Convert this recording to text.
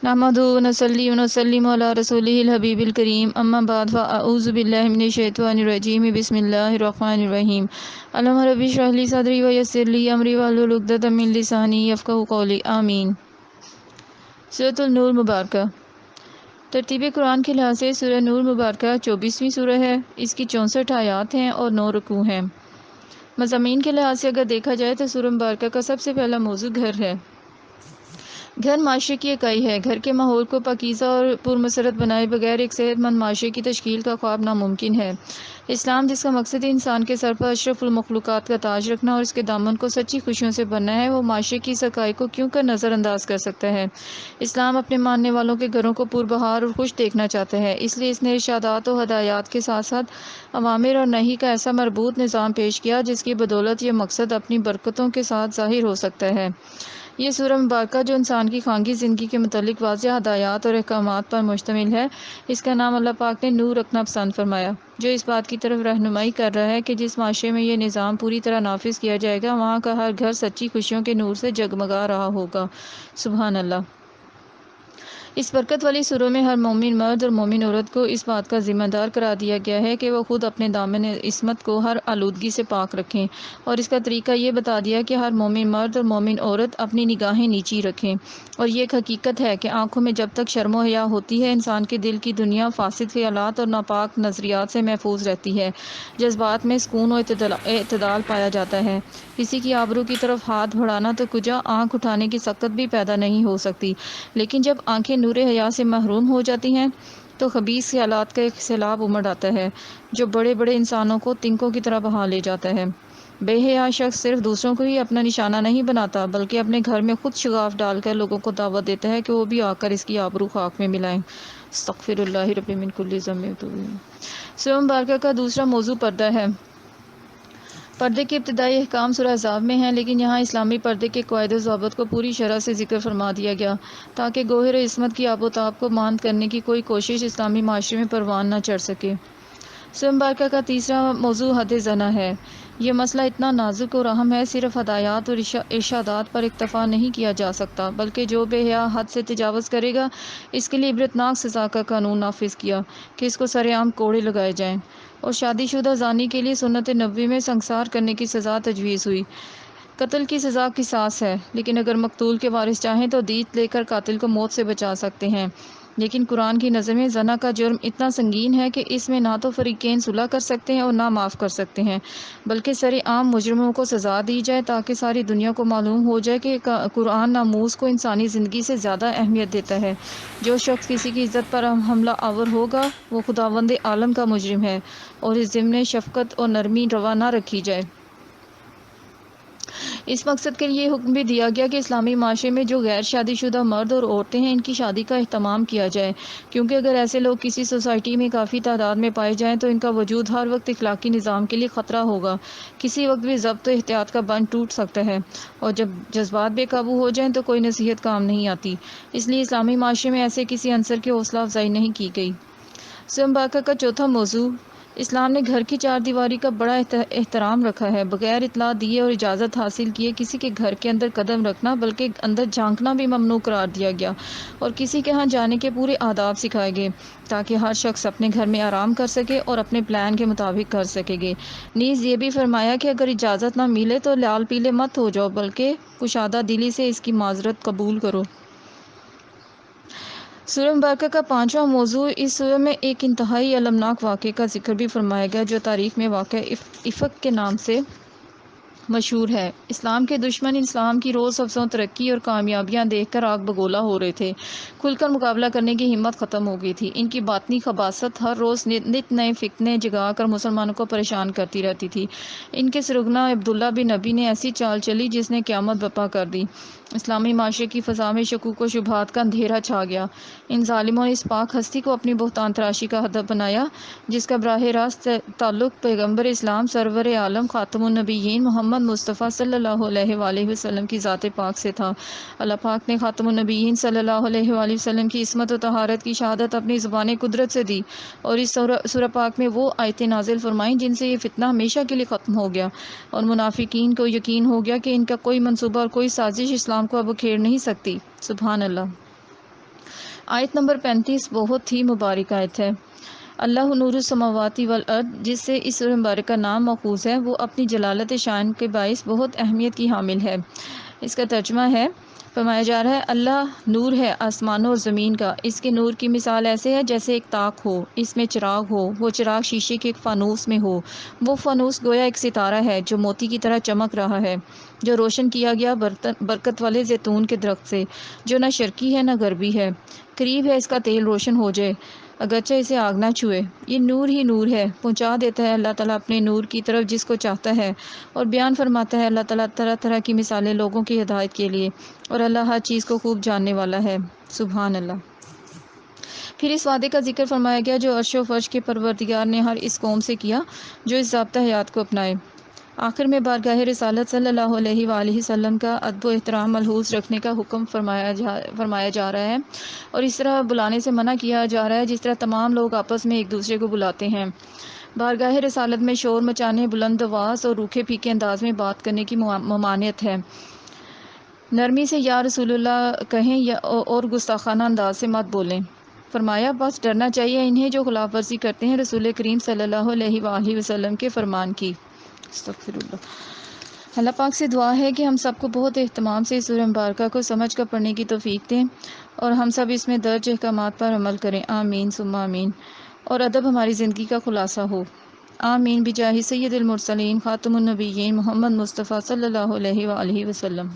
نحمدہ ونصلی ونسلم علی رسولہ الحبیب الکریم اما بعد فاعوذ باللہ من الشیطان الرجیم بسم اللہ الرحمن الرحیم اللہم رب اشرح لی صدری ویسر لی امری واحلل عقدۃ من لسانی یفقہوا قولی آمین۔ سورۃ النور مبارکہ۔ ترتیب قرآن کے لحاظ سے سورہ نور مبارکہ 24ویں سورہ ہے۔ اس کی 64 آیات ہیں اور 9 رکوع ہیں۔ مضامین کے لحاظ سے اگر دیکھا جائے تو سورہ مبارکہ کا سب سے پہلا موضوع گھر ہے۔ گھر معاشرے کی اکائی ہے۔ گھر کے ماحول کو پاکیزہ اور پرمسرت بنائے بغیر ایک صحت مند معاشرے کی تشکیل کا خواب ناممکن ہے۔ اسلام جس کا مقصد انسان کے سر پر اشرف المخلوقات کا تاج رکھنا اور اس کے دامن کو سچی خوشیوں سے بھرنا ہے، وہ معاشرے کی اس اکائی کو کیوں کر نظر انداز کر سکتا ہے؟ اسلام اپنے ماننے والوں کے گھروں کو پربہار اور خوش دیکھنا چاہتا ہے، اس لیے اس نے ارشادات و ہدایات کے ساتھ ساتھ اوامر اور نہی کا ایسا مربوط نظام پیش کیا جس کی بدولت یہ مقصد اپنی برکتوں کے ساتھ ظاہر ہو سکتا ہے۔ یہ سورہ مبارکہ جو انسان کی خانگی زندگی کے متعلق واضح ہدایات اور احکامات پر مشتمل ہے، اس کا نام اللہ پاک نے نور رکھنا پسند فرمایا، جو اس بات کی طرف رہنمائی کر رہا ہے کہ جس معاشرے میں یہ نظام پوری طرح نافذ کیا جائے گا، وہاں کا ہر گھر سچی خوشیوں کے نور سے جگمگا رہا ہوگا۔ سبحان اللہ۔ اس برکت والی سورہ میں ہر مومن مرد اور مومن عورت کو اس بات کا ذمہ دار قرار دیا گیا ہے کہ وہ خود اپنے دامن عصمت کو ہر آلودگی سے پاک رکھیں، اور اس کا طریقہ یہ بتا دیا کہ ہر مومن مرد اور مومن عورت اپنی نگاہیں نیچی رکھیں۔ اور یہ ایک حقیقت ہے کہ آنکھوں میں جب تک شرم و حیا ہوتی ہے، انسان کے دل کی دنیا فاسد خیالات اور ناپاک نظریات سے محفوظ رہتی ہے، جذبات میں سکون و اعتدال پایا جاتا ہے۔ کسی کی آبرو کی طرف ہاتھ بڑھانا تو کجا آنکھ اٹھانے کی سخت بھی پیدا نہیں ہو سکتی، لیکن جب آنکھیں نور حیا سے محروم ہو جاتی ہیں تو خبیث خیالات کا ایک سیلاب امڑ آتا ہے جو بڑے بڑے انسانوں کو تنکوں کی طرح بہا لے جاتا ہے۔ بے حیا شخص صرف دوسروں کو ہی اپنا نشانہ نہیں بناتا، بلکہ اپنے گھر میں خود شگاف ڈال کر لوگوں کو دعوت دیتا ہے کہ وہ بھی آ کر اس کی آبرو خاک میں ملائیں۔ استغفر اللہ رب من کل ذنب واتوب الیہ۔ سورہ مبارکہ کا دوسرا موضوع پردہ ہے۔ پردے کے ابتدائی احکام سورہ احزاب میں ہیں، لیکن یہاں اسلامی پردے کے قواعد و ضوابط کو پوری شرح سے ذکر فرما دیا گیا تاکہ گوہر عصمت کی آب و تاب کو ماند کرنے کی کوئی کوشش اسلامی معاشرے میں پروان نہ چڑھ سکے۔ سورہ مبارکہ کا تیسرا موضوع حد زنا ہے۔ یہ مسئلہ اتنا نازک اور اہم ہے، صرف ہدایات اور ارشادات پر اکتفا نہیں کیا جا سکتا، بلکہ جو بے حیا حد سے تجاوز کرے گا اس کے لیے عبرتناک سزا کا قانون نافذ کیا کہ اس کو سر عام کوڑے لگائے جائیں، اور شادی شدہ زانی کے لیے سنت نبوی میں سنگسار کرنے کی سزا تجویز ہوئی۔ قتل کی سزا قصاص ہے، لیکن اگر مقتول کے وارث چاہیں تو دیت لے کر قاتل کو موت سے بچا سکتے ہیں، لیکن قرآن کی نظر میں زنا کا جرم اتنا سنگین ہے کہ اس میں نہ تو فریقین صلح کر سکتے ہیں اور نہ معاف کر سکتے ہیں، بلکہ سر عام مجرموں کو سزا دی جائے تاکہ ساری دنیا کو معلوم ہو جائے کہ قرآن ناموس کو انسانی زندگی سے زیادہ اہمیت دیتا ہے۔ جو شخص کسی کی عزت پر حملہ آور ہوگا وہ خداوند عالم کا مجرم ہے، اور اس ضمن شفقت اور نرمی روا نہ رکھی جائے۔ اس مقصد کے لیے حکم بھی دیا گیا کہ اسلامی معاشرے میں جو غیر شادی شدہ مرد اور عورتیں ہیں ان کی شادی کا اہتمام کیا جائے، کیونکہ اگر ایسے لوگ کسی سوسائٹی میں کافی تعداد میں پائے جائیں تو ان کا وجود ہر وقت اخلاقی نظام کے لیے خطرہ ہوگا، کسی وقت بھی ضبط و احتیاط کا بند ٹوٹ سکتا ہے، اور جب جذبات بے قابو ہو جائیں تو کوئی نصیحت کام نہیں آتی، اس لیے اسلامی معاشرے میں ایسے کسی عنصر کی حوصلہ افزائی نہیں کی گئی۔ سورہ مبارکہ کا چوتھا موضوع، اسلام نے گھر کی چار دیواری کا بڑا احترام رکھا ہے۔ بغیر اطلاع دیے اور اجازت حاصل کیے کسی کے گھر کے اندر قدم رکھنا بلکہ اندر جھانکنا بھی ممنوع قرار دیا گیا، اور کسی کے ہاں جانے کے پورے آداب سکھائے گئے تاکہ ہر شخص اپنے گھر میں آرام کر سکے اور اپنے پلان کے مطابق کر سکے گے۔ نیز یہ بھی فرمایا کہ اگر اجازت نہ ملے تو لال پیلے مت ہو جاؤ، بلکہ کشادہ دلی سے اس کی معذرت قبول کرو۔ سورہ مبارکہ کا پانچواں موضوع، اس سورہ میں ایک انتہائی المناک واقعے کا ذکر بھی فرمایا گیا جو تاریخ میں واقعہ افک کے نام سے مشہور ہے۔ اسلام کے دشمن اسلام کی روز افزوں ترقی اور کامیابیاں دیکھ کر آگ بگولا ہو رہے تھے، کھل کر مقابلہ کرنے کی ہمت ختم ہو گئی تھی۔ ان کی باطنی خباثت ہر روز نت نئے فتنے جگا کر مسلمانوں کو پریشان کرتی رہتی تھی۔ ان کے سرغنہ عبداللہ بن ابی نے ایسی چال چلی جس نے قیامت برپا کر دی۔ اسلامی معاشرے کی فضا میں شکوک و شبہات کا اندھیرا چھا گیا۔ ان ظالموں نے اس پاک ہستی کو اپنی بہتان تراشی کا ہدف بنایا جس کا براہ راست تعلق پیغمبر اسلام سرور عالم خاتم النبیین محمد مصطفیٰ صلی اللہ علیہ وآلہ وسلم کی ذات پاک سے تھا۔ اللہ پاک نے خاتم النبیین صلی اللہ علیہ وآلہ وسلم کی عصمت و طہارت کی شہادت اپنی زبان قدرت سے دی، اور اس سورہ پاک میں وہ آیتیں نازل فرمائیں جن سے یہ فتنہ ہمیشہ کے لیے ختم ہو گیا، اور منافقین کو یقین ہو گیا کہ ان کا کوئی منصوبہ اور کوئی سازش اسلام کو اب کھیڑ نہیں سکتی۔ سبحان اللہ۔ آیت نمبر 35 بہت ہی مبارک آیت ہے۔ اللہ نور السماواتی والارض، جس سے اس سورہ مبارک کا نام ماخوذ ہے، وہ اپنی جلالت شان کے باعث بہت اہمیت کی حامل ہے۔ اس کا ترجمہ ہے، فرمایا جا رہا ہے اللہ نور ہے آسمانوں اور زمین کا، اس کے نور کی مثال ایسے ہے جیسے ایک طاق ہو، اس میں چراغ ہو، وہ چراغ شیشے کے ایک فانوس میں ہو، وہ فانوس گویا ایک ستارہ ہے جو موتی کی طرح چمک رہا ہے، جو روشن کیا گیا برکت والے زیتون کے درخت سے، جو نہ شرقی ہے نہ غربی ہے، قریب ہے اس کا تیل روشن ہو جائے اگرچہ اسے آگ نہ چھوئے۔ یہ نور ہی نور ہے، پہنچا دیتا ہے اللہ تعالیٰ اپنے نور کی طرف جس کو چاہتا ہے، اور بیان فرماتا ہے اللہ تعالیٰ طرح طرح کی مثالیں لوگوں کی ہدایت کے لیے، اور اللہ ہر چیز کو خوب جاننے والا ہے۔ سبحان اللہ۔ پھر اس وعدے کا ذکر فرمایا گیا جو عرش و فرش کے پروردگار نے ہر اس قوم سے کیا جو اس ضابطہ حیات کو اپنائے۔ آخر میں بارگاہ رسالت صلی اللہ علیہ وآلہ وسلم کا ادب و احترام ملحوظ رکھنے کا حکم فرمایا جا رہا ہے، اور اس طرح بلانے سے منع کیا جا رہا ہے جس طرح تمام لوگ آپس میں ایک دوسرے کو بلاتے ہیں۔ بارگاہ رسالت میں شور مچانے، بلند آواز اور روکھے پھیکے انداز میں بات کرنے کی ممانعت ہے۔ نرمی سے یا رسول اللہ کہیں اور گستاخانہ انداز سے مت بولیں۔ فرمایا بس ڈرنا چاہیے انہیں جو خلاف ورزی کرتے ہیں رسول کریم صلی اللہ علیہ وآلہ وسلم کے فرمان کی۔ استغفر اللہ۔ اللہ پاک سے دعا ہے کہ ہم سب کو بہت اہتمام سے اس سورہ مبارکہ کو سمجھ کر پڑھنے کی توفیق دیں، اور ہم سب اس میں درج احکامات پر عمل کریں، آمین ثم آمین، اور ادب ہماری زندگی کا خلاصہ ہو، آمین، بجاہ سید المرسلین خاتم النبیین محمد مصطفیٰ صلی اللہ علیہ وآلہ وسلم۔